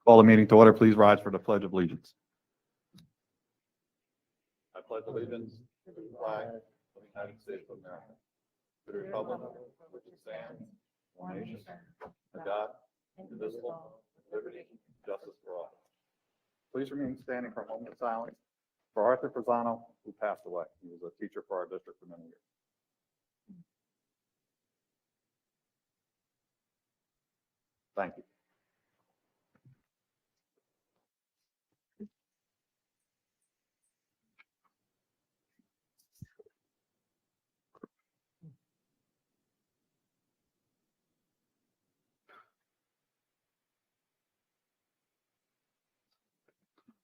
Call the meeting to order. Please rise for the Pledge of Allegiance. I pledge allegiance to the flag of the United States of America, to the republic which stands, one nation, under God, indivisible, with liberty and justice for all. Please remain standing for a moment of silence for Arthur Fasano, who passed away. He was a teacher for our district for many years. Thank you.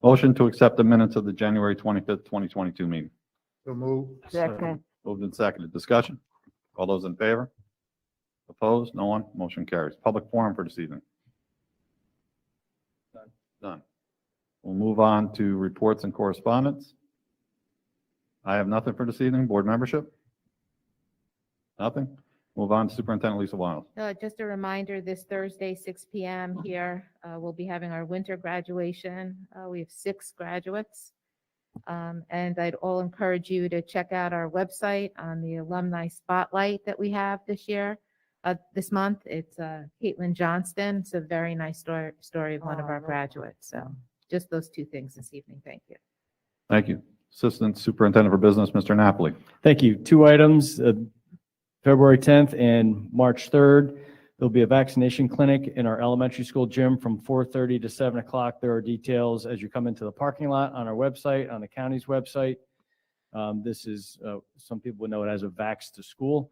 Motion to accept the minutes of the January 25th, 2022 meeting. So move. Second. Moved and seconded. Discussion? All those in favor? Opposed? No one? Motion carries. Public forum for this evening? None. We'll move on to reports and correspondence. I have nothing for this evening. Board membership? Nothing. Move on to Superintendent Lisa Wiles. Just a reminder, this Thursday, 6 p.m. here, we'll be having our winter graduation. We have 6 graduates. And I'd all encourage you to check out our website on the alumni spotlight that we have this year, this month. It's Caitlin Johnston. It's a very nice story of one of our graduates. So just those 2 things this evening. Thank you. Thank you. Assistant Superintendent for Business, Mr. Napoli. Thank you. 2 items, February 10th and March 3rd. There'll be a vaccination clinic in our elementary school gym from 4:30 to 7 o'clock. There are details as you come into the parking lot on our website, on the county's website. This is, some people would know it as a Vax to School.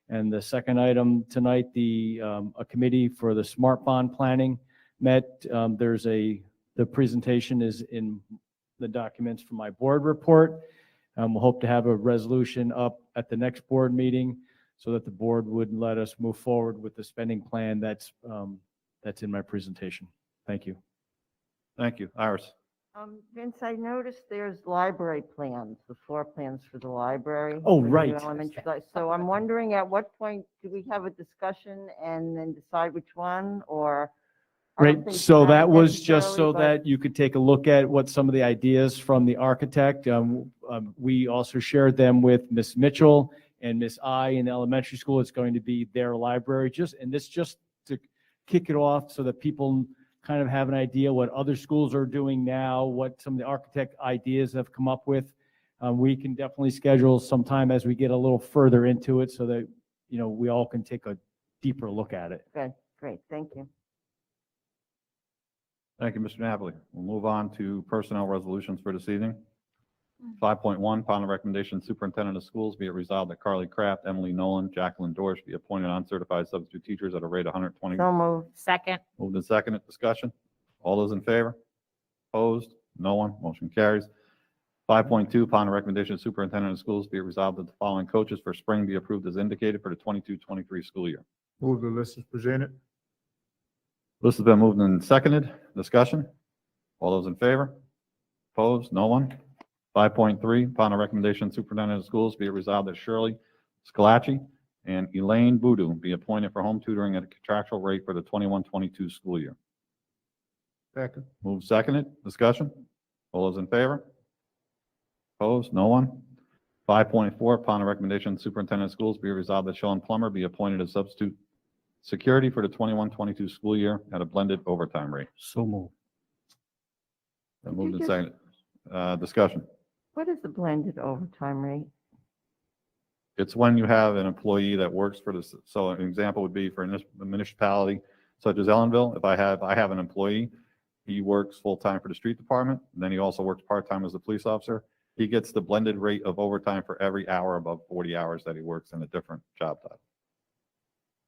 And the second item tonight, a committee for the Smart Bond Planning met. The presentation is in the documents for my board report. We'll hope to have a resolution up at the next board meeting so that the board would let us move forward with the spending plan that's in my presentation. Thank you. Thank you. Iris. Vince, I noticed there's library plans, the floor plans for the library. Oh, for the right. elementary. So I'm wondering, at what point do we have a discussion and then decide which one, or? I don't Great. think So that tonight was just so necessarily, that you could take a look at what some of the ideas from the architect. We also shared them with Ms. Mitchell and Miss I in the elementary school. It's going to be their library, just to kick it off so that people kind of have an idea what other schools are doing now, what some of the architect ideas have come up with. We can definitely schedule some time as we get a little further into it so that, we all can take a deeper look at it. Good, great, thank you. Thank you, Mr. Napoli. We'll move on to personnel resolutions for this evening. 5.1, upon the recommendation of Superintendent of Schools, be it resolved that Carly Kraft, Emily Nolan, Jacqueline Dorsch be appointed uncertified substitute teachers at a rate of 120. So moved. Second. Moved and seconded. Discussion. All those in favor? Opposed? No one. Motion carries. 5.2, upon the recommendation of Superintendent of Schools, be it resolved that the following coaches for spring be approved as indicated for the 22-23 school year. Move the list is presented. List has been moved and seconded. Discussion. All those in favor? Opposed? No one. 5.3, upon the recommendation of Superintendent of Schools, be it resolved that Shirley Scalacci and Elaine Boudou be appointed for home tutoring at a contractual rate for the 21-22 school year. Second. Moved, seconded. Discussion. All those in favor? Opposed? No one. 5.4, upon the recommendation of Superintendent of Schools, be it resolved that Sean Plummer be appointed as substitute security for the 21-22 school year at a blended overtime rate. So moved. Been moved and seconded. Discussion. What is the blended overtime rate? It's when you have an employee that works for this. So an example would be for a municipality such as Ellenville. If I have an employee, he works full-time for the street department, and then he also works part-time as a police officer. He gets the blended rate of overtime for every hour above 40 hours that he works in a different job type.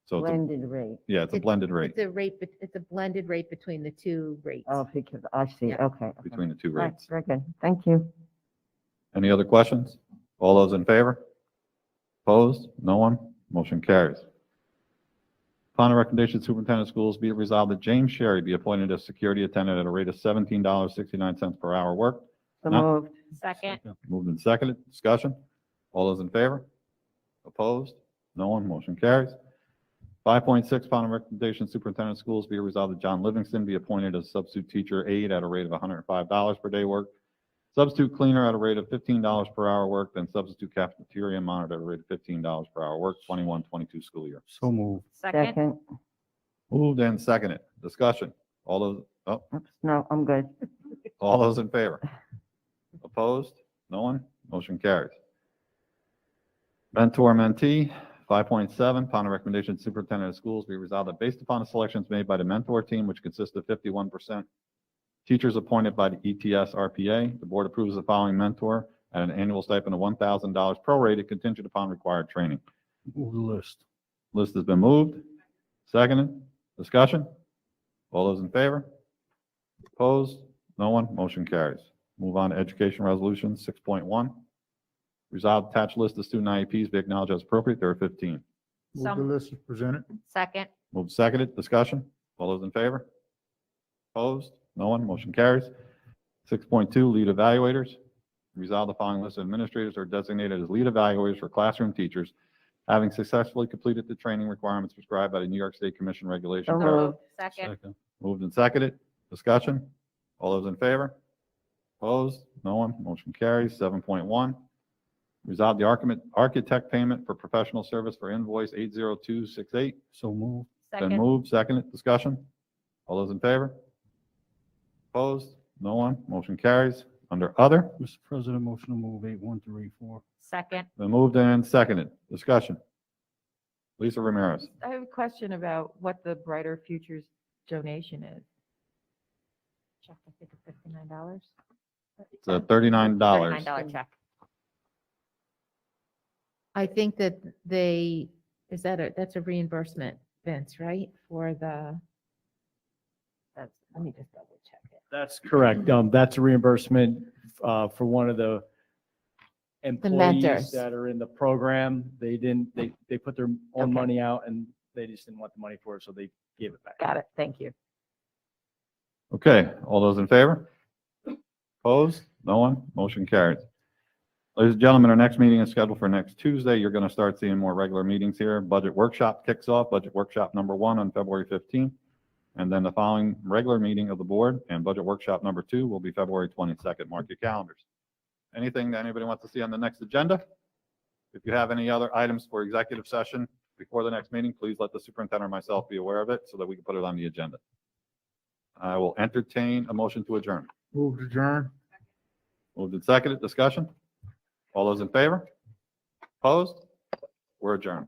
So Blended rate. yeah, it's a blended rate It's a blended rate between the 2 rates. Oh, because I see, Yeah. okay. between the two All right, rates. very good, thank you. Any other questions? All those in favor? Opposed? No one? Motion carries. Upon the recommendation of Superintendent of Schools, be it resolved that James Sherry be appointed as security attendant at a rate of $17.69 per hour worked. So No. moved. Second. Moved and seconded. Discussion. All those in favor? Opposed? No one. Motion carries. 5.6, upon recommendation, superintendent of schools be it resolved that John Livingston be appointed as substitute teacher aide at a rate of $105 per day worked, substitute cleaner at a rate of $15 per hour worked, and substitute cafeteria monitor at a rate of $15 per hour worked, 21-22 school year. So moved. Second. Second. Moved and seconded. Discussion. All those, Oops, no, I'm good. all those in favor? Opposed? No one? Motion carries. Mentor mentee, 5.7, upon the recommendation of superintendent of schools, be resolved that based upon the selections made by the mentor team, which consists of 51% teachers appointed by the ETS RPA, the board approves the following mentor at an annual stipend of $1,000 prorated contingent upon required training. Move the list. List has been moved. Seconded. Discussion. All those in favor? Opposed? No one? Motion carries. Move on to education resolution 6.1. Resolved attached list of student IEPs be acknowledged as appropriate. There are 15. Move the list as presented. Second. Moved, seconded, discussion. All those in favor? Opposed? No one? Motion carries. 6.2, lead evaluators. Resolve the following list of administrators are designated as lead evaluators for classroom teachers, having successfully completed the training requirements prescribed by the New York State Commission regulations. So moved. Second. Moved and seconded, discussion. All those in favor? Opposed? No one? Motion carries. 7.1. Resolve the architect payment for professional service for invoice 80268. So moved. Been Second. moved, seconded, discussion. All those in favor? Opposed? No one? Motion carries. Under other, Mr. President, motion to move 8134. Second. been moved and seconded, discussion. Lisa Ramirez. I have a question about what the Brighter Futures donation is. Check, I think it's $59. It's $39. $39 check. I think that that's a reimbursement, Vince, right? Let me just double check it. That's correct. That's a reimbursement for one of the employees mentors. that are in the program. They put their own Okay. money out and they just didn't want the money for it, so they gave it back. Got it. Thank you. Okay, all those in favor? Opposed? No one? Motion carries. Ladies and gentlemen, our next meeting is scheduled for next Tuesday. You're going to start seeing more regular meetings here. Budget workshop kicks off, budget workshop number 1 on February 15th. And then the following regular meeting of the board and budget workshop number 2 will be February 22nd. Mark your calendars. Anything that anybody wants to see on the next agenda? If you have any other items for executive session before the next meeting, please let the superintendent or myself be aware of it so that we can put it on the agenda. I will entertain a motion to adjourn. Move to adjourn. Moved and seconded, discussion. All those in favor? Opposed? We're adjourned.